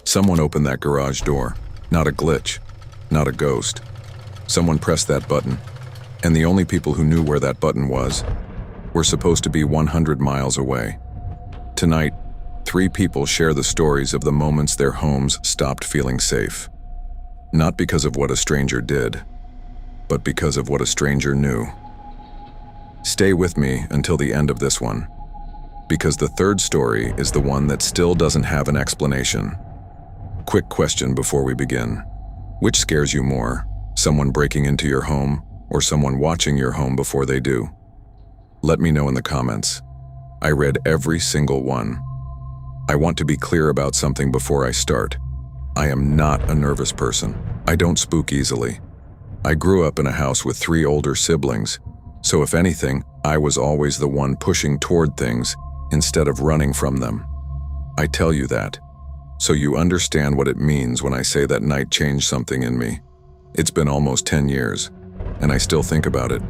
Someone opened that garage door. Not a glitch, not a ghost. Someone pressed that button, and the only people who knew where that button was were supposed to be 100 miles away. Tonight, 3 people share the stories of the moments their homes stopped feeling safe. Not because of what a stranger did, but because of what a stranger knew. Stay with me until the end of this one, because the third story is the one that still doesn't have an explanation. Quick question before we begin. Which scares you more, someone breaking into your home or someone watching your home before they do? Let me know in the comments. I read every single one. I want to be clear about something before I start. I am not a nervous person. I don't spook easily. I grew up in a house with 3 older siblings, so if anything, I was always the one pushing toward things instead of running from them. I tell you that, so you understand what it means when I say that night changed something in me. It's been almost 10 years, and I still think about it.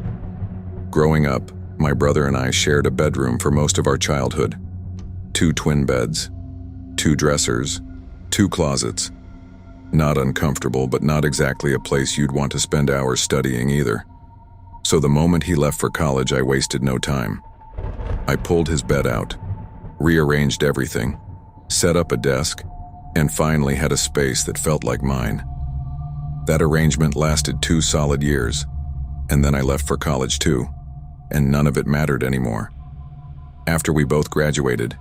Growing up, my brother and I shared a bedroom for most of our childhood. 2 twin beds, 2 dressers, 2 closets. Not uncomfortable, but not exactly a place you'd want to spend hours studying either. So the moment he left for college, I wasted no time. I pulled his bed out, rearranged everything, set up a desk, and finally had a space that felt like mine. That arrangement lasted 2 solid years, and then I left for college too, and none of it mattered anymore. After we both graduated,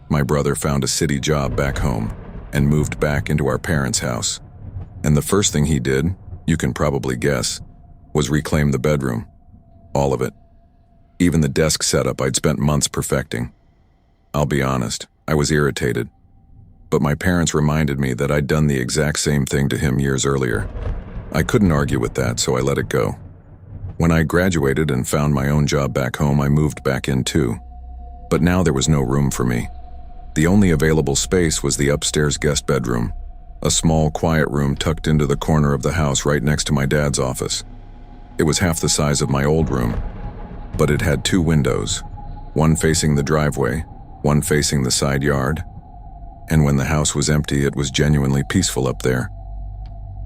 my brother found a city job back home and moved back into our parents' house. And the first thing he did, you can probably guess, was reclaim the bedroom. All of it. Even the desk setup I'd spent months perfecting. I'll be honest, I was irritated. But my parents reminded me that I'd done the exact same thing to him years earlier. I couldn't argue with that, so I let it go. When I graduated and found my own job back home, I moved back in too. But now there was no room for me. The only available space was the upstairs guest bedroom, a small, quiet room tucked into the corner of the house right next to my dad's office. It was half the size of my old room, but it had 2 windows, one facing the driveway, one facing the side yard. And when the house was empty, it was genuinely peaceful up there.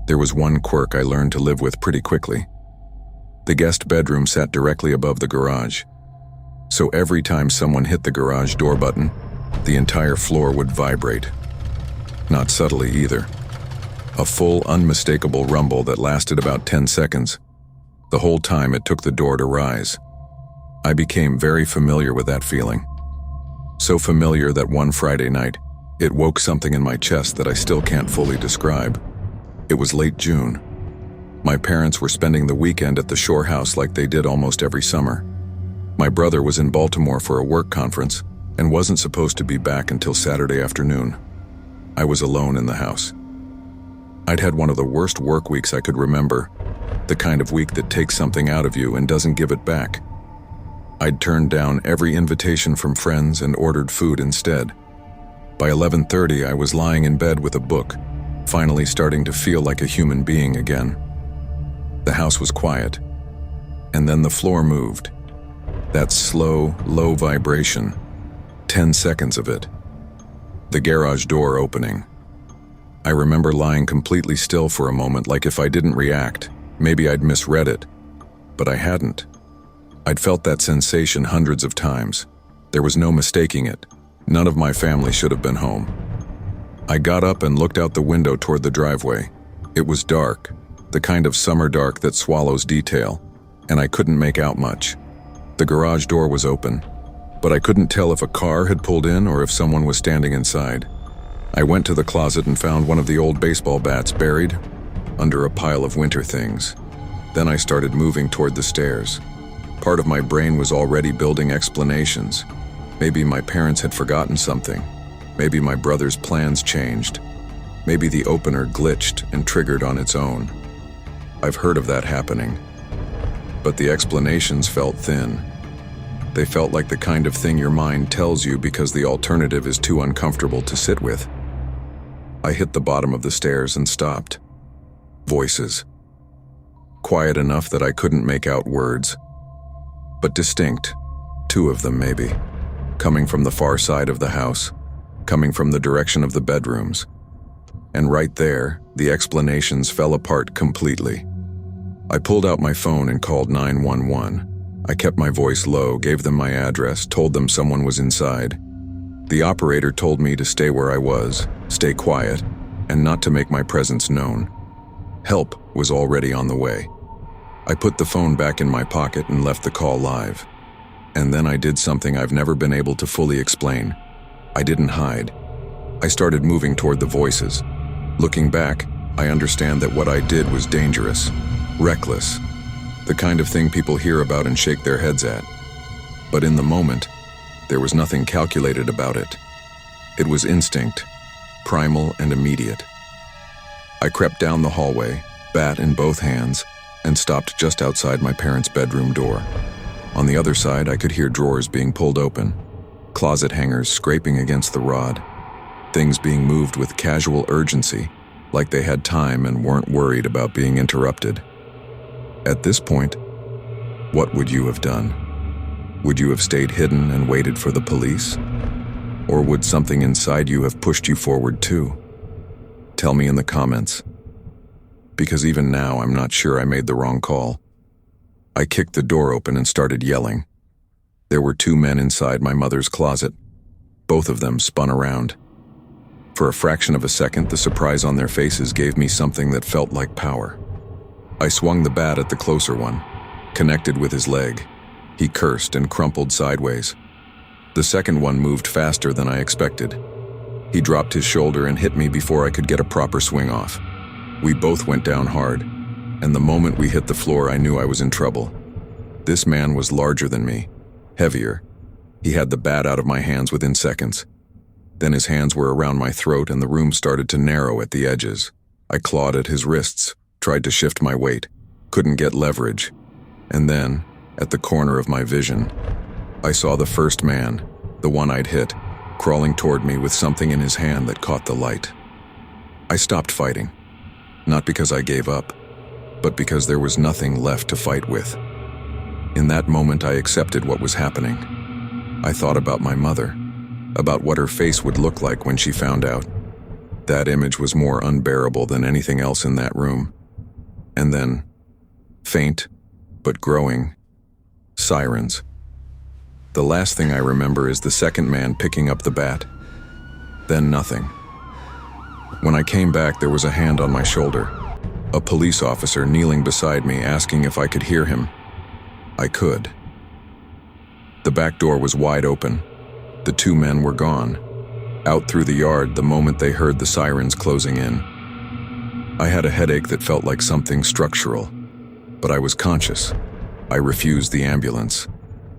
There was one quirk I learned to live with pretty quickly. The guest bedroom sat directly above the garage, so every time someone hit the garage door button, the entire floor would vibrate. Not subtly either. A full, unmistakable rumble that lasted about 10 seconds. The whole time it took the door to rise. I became very familiar with that feeling. So familiar that one Friday night, it woke something in my chest that I still can't fully describe. It was late June. My parents were spending the weekend at the shore house like they did almost every summer. My brother was in Baltimore for a work conference and wasn't supposed to be back until Saturday afternoon. I was alone in the house. I'd had one of the worst work weeks I could remember, the kind of week that takes something out of you and doesn't give it back. I'd turned down every invitation from friends and ordered food instead. By 11:30, I was lying in bed with a book, finally starting to feel like a human being again. The house was quiet, and then the floor moved. That slow, low vibration. 10 seconds of it. The garage door opening. I remember lying completely still for a moment, like if I didn't react, maybe I'd misread it. But I hadn't. I'd felt that sensation hundreds of times. There was no mistaking it. None of my family should have been home. I got up and looked out the window toward the driveway. It was dark, the kind of summer dark that swallows detail, and I couldn't make out much. The garage door was open, but I couldn't tell if a car had pulled in or if someone was standing inside. I went to the closet and found one of the old baseball bats buried under a pile of winter things. Then I started moving toward the stairs. Part of my brain was already building explanations. Maybe my parents had forgotten something. Maybe my brother's plans changed. Maybe the opener glitched and triggered on its own. I've heard of that happening. But the explanations felt thin. They felt like the kind of thing your mind tells you because the alternative is too uncomfortable to sit with. I hit the bottom of the stairs and stopped. Voices. Quiet enough that I couldn't make out words, but distinct, 2 of them maybe, coming from the far side of the house, coming from the direction of the bedrooms. And right there, the explanations fell apart completely. I pulled out my phone and called 911. I kept my voice low, gave them my address, told them someone was inside. The operator told me to stay where I was, stay quiet, and not to make my presence known. Help was already on the way. I put the phone back in my pocket and left the call live. And then I did something I've never been able to fully explain. I didn't hide. I started moving toward the voices. Looking back, I understand that what I did was dangerous, reckless, the kind of thing people hear about and shake their heads at. But in the moment, there was nothing calculated about it. It was instinct, primal and immediate. I crept down the hallway, bat in both hands, and stopped just outside my parents' bedroom door. On the other side, I could hear drawers being pulled open, closet hangers scraping against the rod, things being moved with casual urgency, like they had time and weren't worried about being interrupted. At this point, what would you have done? Would you have stayed hidden and waited for the police? Or would something inside you have pushed you forward too? Tell me in the comments. Because even now, I'm not sure I made the wrong call. I kicked the door open and started yelling. There were two men inside my mother's closet. Both of them spun around. For a fraction of a second, the surprise on their faces gave me something that felt like power. I swung the bat at the closer one, connected with his leg. He cursed and crumpled sideways. The second one moved faster than I expected. He dropped his shoulder and hit me before I could get a proper swing off. We both went down hard, and the moment we hit the floor, I knew I was in trouble. This man was larger than me, heavier. He had the bat out of my hands within seconds. Then his hands were around my throat and the room started to narrow at the edges. I clawed at his wrists, tried to shift my weight, couldn't get leverage. And then, at the corner of my vision, I saw the first man, the one I'd hit, crawling toward me with something in his hand that caught the light. I stopped fighting, not because I gave up, but because there was nothing left to fight with. In that moment, I accepted what was happening. I thought about my mother, about what her face would look like when she found out. That image was more unbearable than anything else in that room. And then, faint, but growing, sirens. The last thing I remember is the second man picking up the bat. Then nothing. When I came back, there was a hand on my shoulder. A police officer kneeling beside me, asking if I could hear him. I could. The back door was wide open. The two men were gone, out through the yard the moment they heard the sirens closing in. I had a headache that felt like something structural, but I was conscious. I refused the ambulance.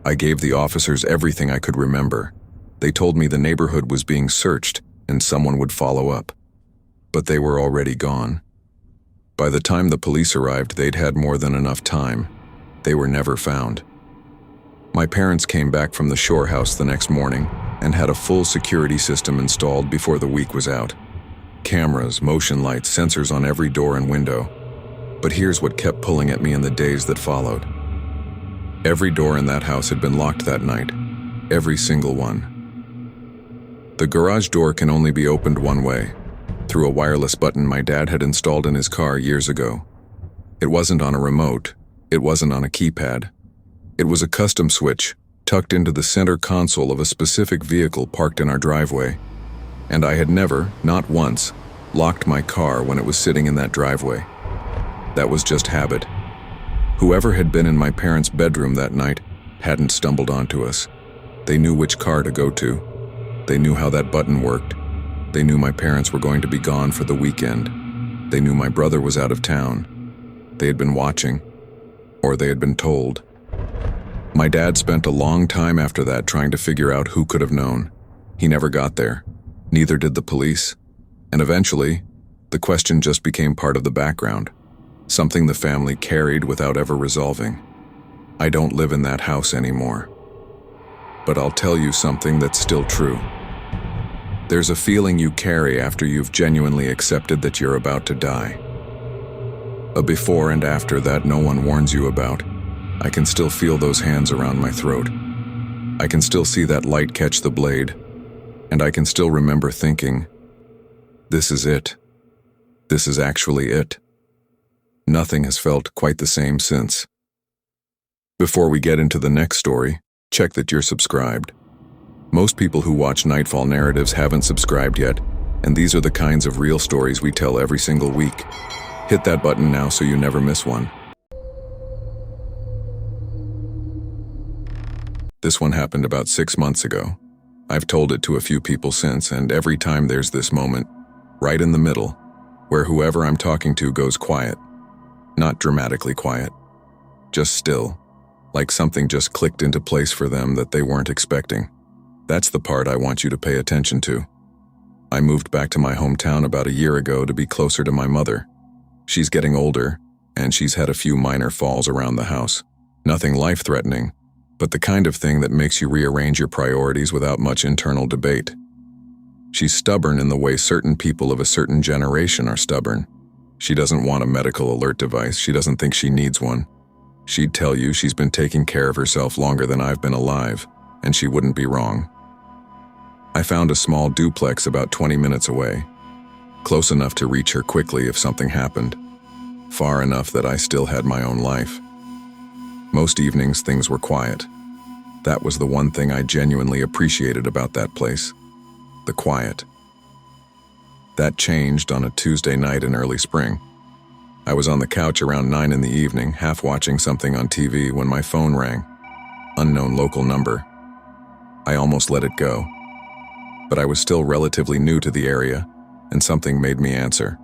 I gave the officers everything I could remember. They told me the neighborhood was being searched and someone would follow up. But they were already gone. By the time the police arrived, they'd had more than enough time. They were never found. My parents came back from the shore house the next morning and had a full security system installed before the week was out. Cameras, motion lights, sensors on every door and window. But here's what kept pulling at me in the days that followed. Every door in that house had been locked that night. Every single one. The garage door can only be opened one way, through a wireless button my dad had installed in his car years ago. It wasn't on a remote. It wasn't on a keypad. It was a custom switch tucked into the center console of a specific vehicle parked in our driveway. And I had never, not once, locked my car when it was sitting in that driveway. That was just habit. Whoever had been in my parents' bedroom that night hadn't stumbled onto us. They knew which car to go to. They knew how that button worked. They knew my parents were going to be gone for the weekend. They knew my brother was out of town. They had been watching, or they had been told. My dad spent a long time after that trying to figure out who could have known. He never got there. Neither did the police. And eventually, the question just became part of the background, something the family carried without ever resolving. I don't live in that house anymore. But I'll tell you something that's still true. There's a feeling you carry after you've genuinely accepted that you're about to die. A before and after that no one warns you about. I can still feel those hands around my throat. I can still see that light catch the blade. And I can still remember thinking, this is it. This is actually it. Nothing has felt quite the same since. Before we get into the next story, check that you're subscribed. Most people who watch Nightfall Narratives haven't subscribed yet, and these are the kinds of real stories we tell every single week. Hit that button now so you never miss one. This one happened about 6 months ago. I've told it to a few people since, and every time there's this moment, right in the middle, where whoever I'm talking to goes quiet. Not dramatically quiet, just still, like something just clicked into place for them that they weren't expecting. That's the part I want you to pay attention to. I moved back to my hometown about a year ago to be closer to my mother. She's getting older, and she's had a few minor falls around the house. Nothing life-threatening, but the kind of thing that makes you rearrange your priorities without much internal debate. She's stubborn in the way certain people of a certain generation are stubborn. She doesn't want a medical alert device. She doesn't think she needs one. She'd tell you she's been taking care of herself longer than I've been alive, and she wouldn't be wrong. I found a small duplex about 20 minutes away, close enough to reach her quickly if something happened, far enough that I still had my own life. Most evenings things were quiet. That was the one thing I genuinely appreciated about that place, the quiet. That changed on a Tuesday night in early spring. I was on the couch around 9 in the evening, half watching something on TV when my phone rang. Unknown local number. I almost let it go. But I was still relatively new to the area, and something made me answer.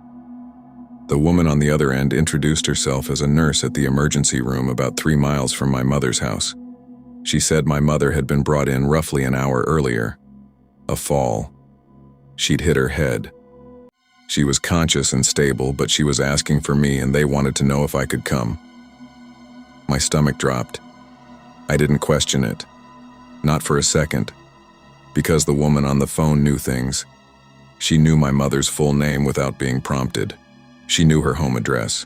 The woman on the other end introduced herself as a nurse at the emergency room about 3 miles from my mother's house. She said my mother had been brought in roughly an hour earlier. A fall. She'd hit her head. She was conscious and stable, but she was asking for me and they wanted to know if I could come. My stomach dropped. I didn't question it. Not for a second. Because the woman on the phone knew things. She knew my mother's full name without being prompted. She knew her home address.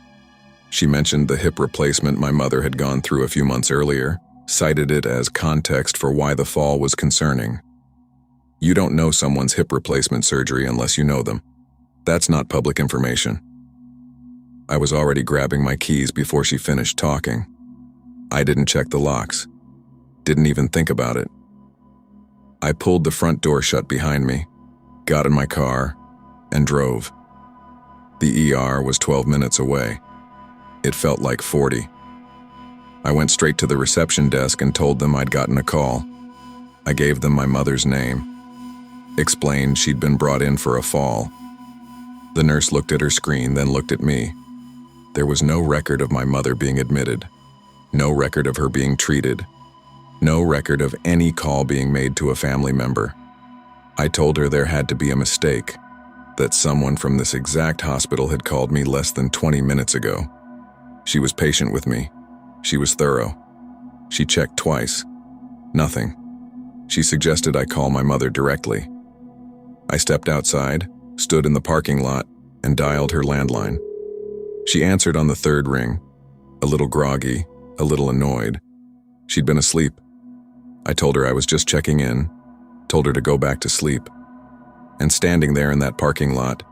She mentioned the hip replacement my mother had gone through a few months earlier, cited it as context for why the fall was concerning. You don't know someone's hip replacement surgery unless you know them. That's not public information. I was already grabbing my keys before she finished talking. I didn't check the locks. Didn't even think about it. I pulled the front door shut behind me, got in my car, and drove. The ER was 12 minutes away. It felt like 40. I went straight to the reception desk and told them I'd gotten a call. I gave them my mother's name. Explained she'd been brought in for a fall. The nurse looked at her screen, then looked at me. There was no record of my mother being admitted. No record of her being treated. No record of any call being made to a family member. I told her there had to be a mistake, that someone from this exact hospital had called me less than 20 minutes ago. She was patient with me. She was thorough. She checked twice. Nothing. She suggested I call my mother directly. I stepped outside, stood in the parking lot, and dialed her landline. She answered on the third ring, a little groggy, a little annoyed. She'd been asleep. I told her I was just checking in, told her to go back to sleep. And standing there in that parking lot,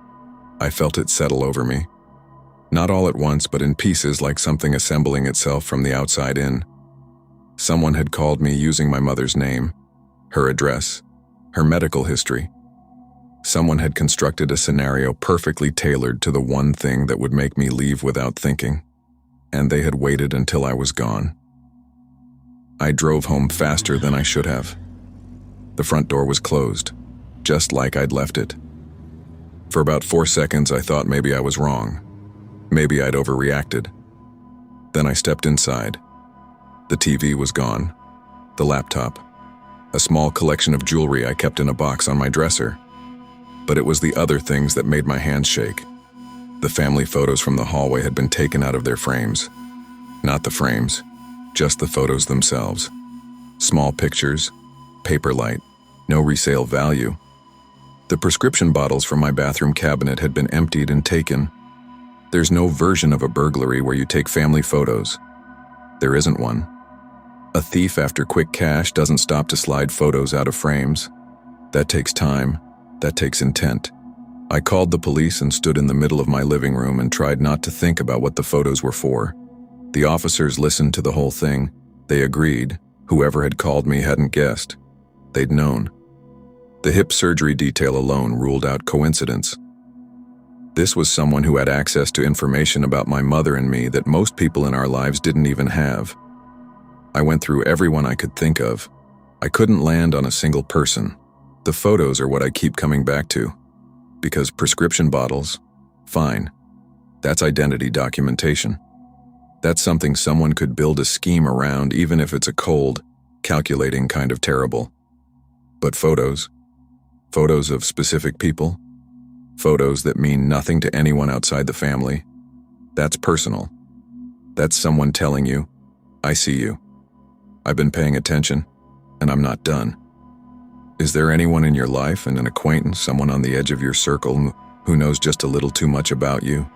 I felt it settle over me. Not all at once, but in pieces, like something assembling itself from the outside in. Someone had called me using my mother's name, her address, her medical history. Someone had constructed a scenario perfectly tailored to the one thing that would make me leave without thinking, and they had waited until I was gone. I drove home faster than I should have. The front door was closed, just like I'd left it. For about 4 seconds, I thought maybe I was wrong. Maybe I'd overreacted. Then I stepped inside. The TV was gone. The laptop. A small collection of jewelry I kept in a box on my dresser. But it was the other things that made my hands shake. The family photos from the hallway had been taken out of their frames. Not the frames, just the photos themselves. Small pictures, paper light, no resale value. The prescription bottles from my bathroom cabinet had been emptied and taken. There's no version of a burglary where you take family photos. There isn't one. A thief after quick cash doesn't stop to slide photos out of frames. That takes time. That takes intent. I called the police and stood in the middle of my living room and tried not to think about what the photos were for. The officers listened to the whole thing. They agreed. Whoever had called me hadn't guessed. They'd known. The hip surgery detail alone ruled out coincidence. This was someone who had access to information about my mother and me that most people in our lives didn't even have. I went through everyone I could think of. I couldn't land on a single person. The photos are what I keep coming back to. Because prescription bottles, fine. That's identity documentation. That's something someone could build a scheme around even if it's a cold, calculating kind of terrible. But photos of specific people, photos that mean nothing to anyone outside the family, that's personal. That's someone telling you, I see you. I've been paying attention, and I'm not done. Is there anyone in your life and an acquaintance, someone on the edge of your circle who knows just a little too much about you?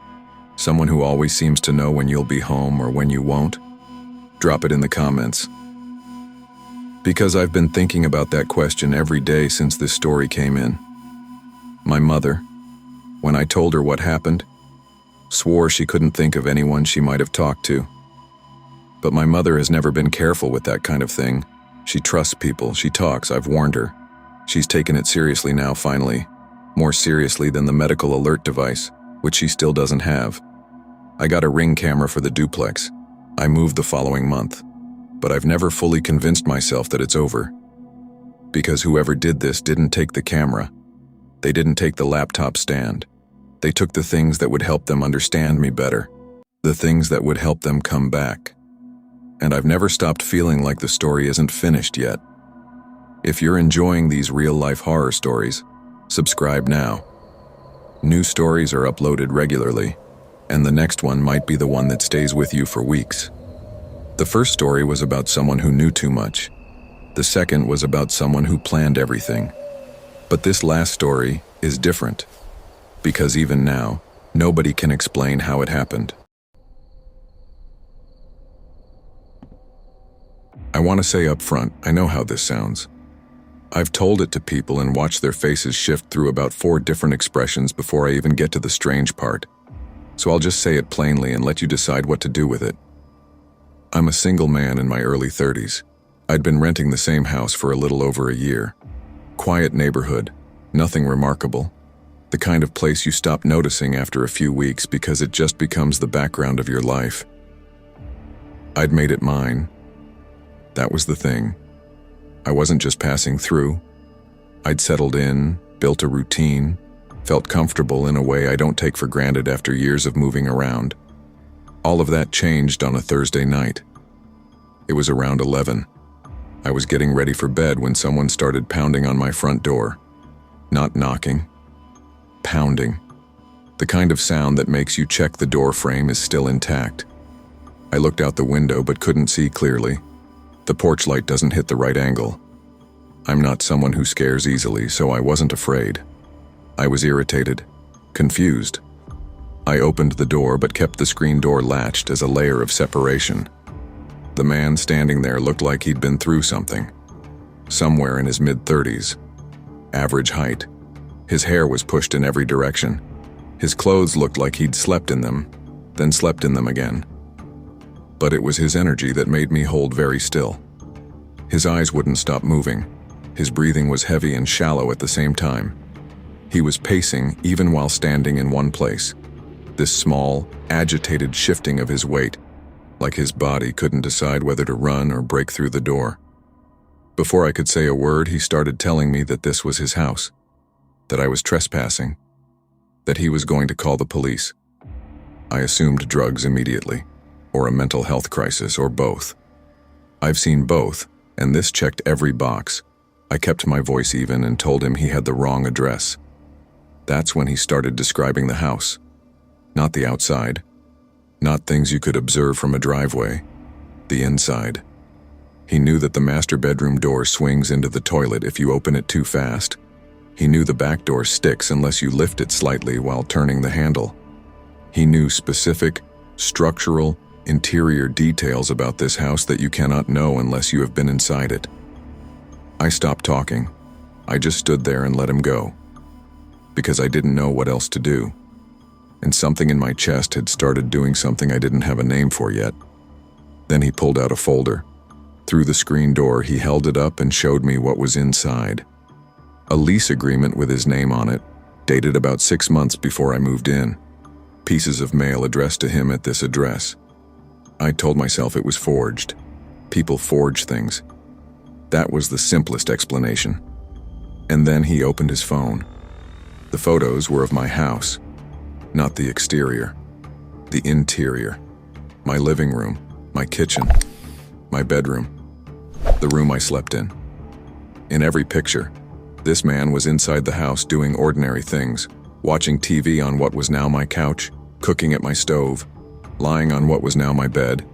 Someone who always seems to know when you'll be home or when you won't? Drop it in the comments. Because I've been thinking about that question every day since this story came in. My mother, when I told her what happened, swore she couldn't think of anyone she might have talked to. But my mother has never been careful with that kind of thing. She trusts people, she talks, I've warned her. She's taken it seriously now, finally. More seriously than the medical alert device, which she still doesn't have. I got a Ring camera for the duplex. I moved the following month. But I've never fully convinced myself that it's over. Because whoever did this didn't take the camera. They didn't take the laptop stand. They took the things that would help them understand me better. The things that would help them come back. And I've never stopped feeling like the story isn't finished yet. If you're enjoying these real-life horror stories, subscribe now. New stories are uploaded regularly, and the next one might be the one that stays with you for weeks. The first story was about someone who knew too much. The second was about someone who planned everything. But this last story is different, because even now, nobody can explain how it happened. I want to say up front, I know how this sounds. I've told it to people and watched their faces shift through about 4 different expressions before I even get to the strange part. So I'll just say it plainly and let you decide what to do with it. I'm a single man in my early 30s. I'd been renting the same house for a little over a year. Quiet neighborhood, nothing remarkable. The kind of place you stop noticing after a few weeks because it just becomes the background of your life. I'd made it mine. That was the thing. I wasn't just passing through. I'd settled in, built a routine, felt comfortable in a way I don't take for granted after years of moving around. All of that changed on a Thursday night. It was around 11. I was getting ready for bed when someone started pounding on my front door. Not knocking. Pounding. The kind of sound that makes you check the door frame is still intact. I looked out the window but couldn't see clearly. The porch light doesn't hit the right angle. I'm not someone who scares easily, so I wasn't afraid. I was irritated, confused. I opened the door but kept the screen door latched as a layer of separation. The man standing there looked like he'd been through something. Somewhere in his mid-30s. Average height. His hair was pushed in every direction. His clothes looked like he'd slept in them, then slept in them again. But it was his energy that made me hold very still. His eyes wouldn't stop moving. His breathing was heavy and shallow at the same time. He was pacing even while standing in one place. This small, agitated shifting of his weight, like his body couldn't decide whether to run or break through the door. Before I could say a word, he started telling me that this was his house, that I was trespassing, that he was going to call the police. I assumed drugs immediately, or a mental health crisis, or both. I've seen both, and this checked every box. I kept my voice even and told him he had the wrong address. That's when he started describing the house. Not the outside. Not things you could observe from a driveway. The inside. He knew that the master bedroom door swings into the toilet if you open it too fast. He knew the back door sticks unless you lift it slightly while turning the handle. He knew specific, structural, interior details about this house that you cannot know unless you have been inside it. I stopped talking. I just stood there and let him go. because I didn't know what else to do. And something in my chest had started doing something I didn't have a name for yet. Then he pulled out a folder. Through the screen door, he held it up and showed me what was inside. A lease agreement with his name on it, dated about 6 months before I moved in. Pieces of mail addressed to him at this address. I told myself it was forged. People forge things. That was the simplest explanation. And then he opened his phone. The photos were of my house, not the exterior, the interior. My living room, my kitchen, my bedroom, the room I slept in. In every picture, this man was inside the house doing ordinary things, watching TV on what was now my couch, cooking at my stove, lying on what was now my bed,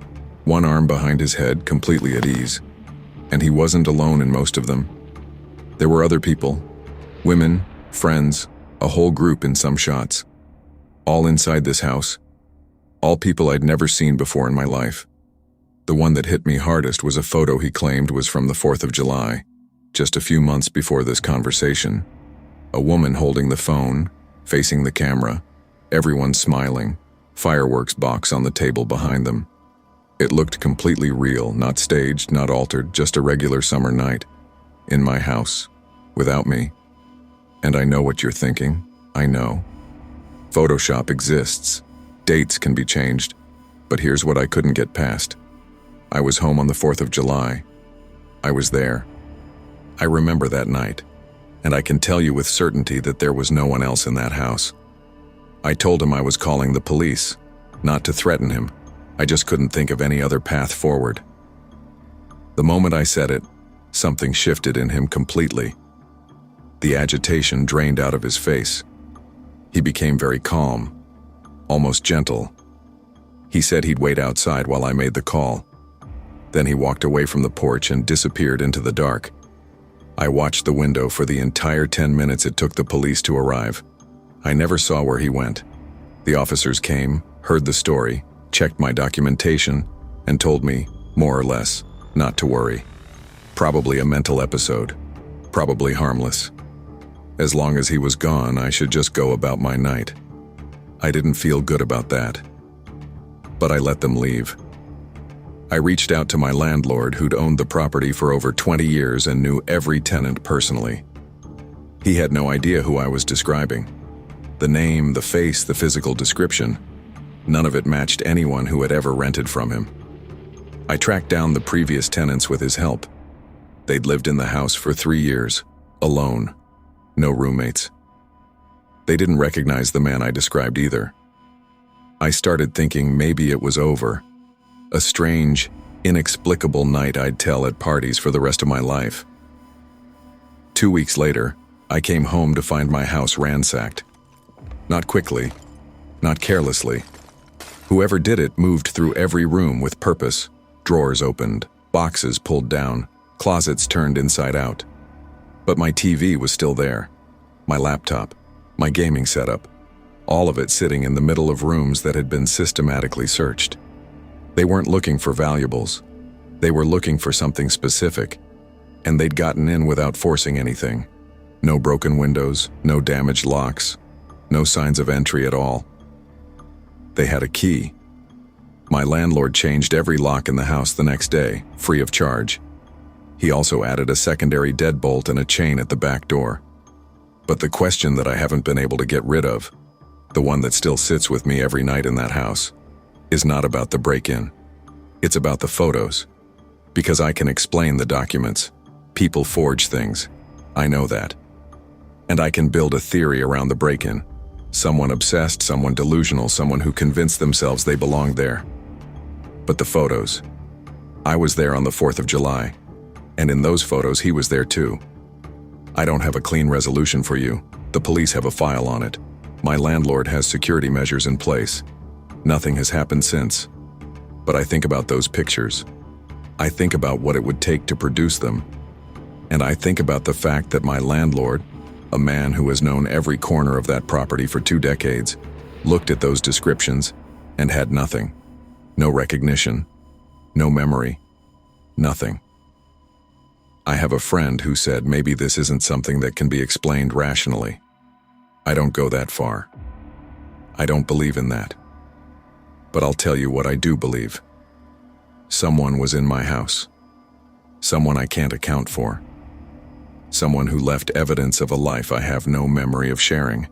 one arm behind his head, completely at ease. And he wasn't alone in most of them. There were other people, women, friends, a whole group in some shots. All inside this house. All people I'd never seen before in my life. The one that hit me hardest was a photo he claimed was from the 4th of July, just a few months before this conversation. A woman holding the phone, facing the camera, everyone smiling, fireworks box on the table behind them. It looked completely real, not staged, not altered, just a regular summer night. In my house, without me. And I know what you're thinking. I know. Photoshop exists. Dates can be changed. But here's what I couldn't get past. I was home on the 4th of July. I was there. I remember that night. And I can tell you with certainty that there was no one else in that house. I told him I was calling the police, not to threaten him. I just couldn't think of any other path forward. The moment I said it, something shifted in him completely. The agitation drained out of his face. He became very calm, almost gentle. He said he'd wait outside while I made the call. Then he walked away from the porch and disappeared into the dark. I watched the window for the entire 10 minutes it took the police to arrive. I never saw where he went. The officers came, heard the story, checked my documentation, and told me, more or less, not to worry. Probably a mental episode. Probably harmless. As long as he was gone, I should just go about my night. I didn't feel good about that. But I let them leave. I reached out to my landlord, who'd owned the property for over 20 years and knew every tenant personally. He had no idea who I was describing. The name, the face, the physical description, none of it matched anyone who had ever rented from him. I tracked down the previous tenants with his help. They'd lived in the house for 3 years, alone, no roommates. They didn't recognize the man I described either. I started thinking maybe it was over. A strange, inexplicable night I'd tell at parties for the rest of my life. 2 weeks later, I came home to find my house ransacked. Not quickly, not carelessly. Whoever did it moved through every room with purpose. Drawers opened, boxes pulled down, closets turned inside out. But my TV was still there. My laptop, my gaming setup, all of it sitting in the middle of rooms that had been systematically searched. They weren't looking for valuables. They were looking for something specific, and they'd gotten in without forcing anything. No broken windows, no damaged locks, no signs of entry at all. They had a key. My landlord changed every lock in the house the next day, free of charge. He also added a secondary deadbolt and a chain at the back door. But the question that I haven't been able to get rid of, the one that still sits with me every night in that house, is not about the break-in. It's about the photos. Because I can explain the documents. People forge things. I know that. And I can build a theory around the break-in. Someone obsessed, someone delusional, someone who convinced themselves they belonged there. But the photos. I was there on the 4th of July. And in those photos, he was there too. I don't have a clean resolution for you. The police have a file on it. My landlord has security measures in place. Nothing has happened since. But I think about those pictures. I think about what it would take to produce them. And I think about the fact that my landlord, a man who has known every corner of that property for 2 decades, looked at those descriptions and had nothing. No recognition. No memory. Nothing. I have a friend who said maybe this isn't something that can be explained rationally. I don't go that far. I don't believe in that. But I'll tell you what I do believe. Someone was in my house. Someone I can't account for. Someone who left evidence of a life I have no memory of sharing.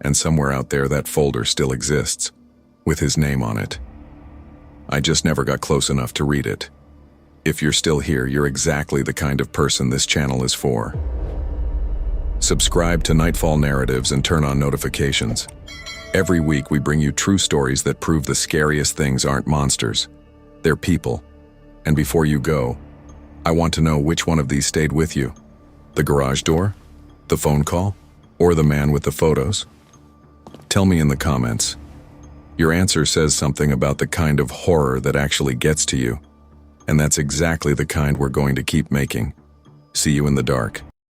And somewhere out there that folder still exists, with his name on it. I just never got close enough to read it. If you're still here, you're exactly the kind of person this channel is for. Subscribe to Nightfall Narratives and turn on notifications. Every week we bring you true stories that prove the scariest things aren't monsters. They're people. And before you go, I want to know which one of these stayed with you. The garage door? The phone call? Or the man with the photos? Tell me in the comments. Your answer says something about the kind of horror that actually gets to you. And that's exactly the kind we're going to keep making. See you in the dark.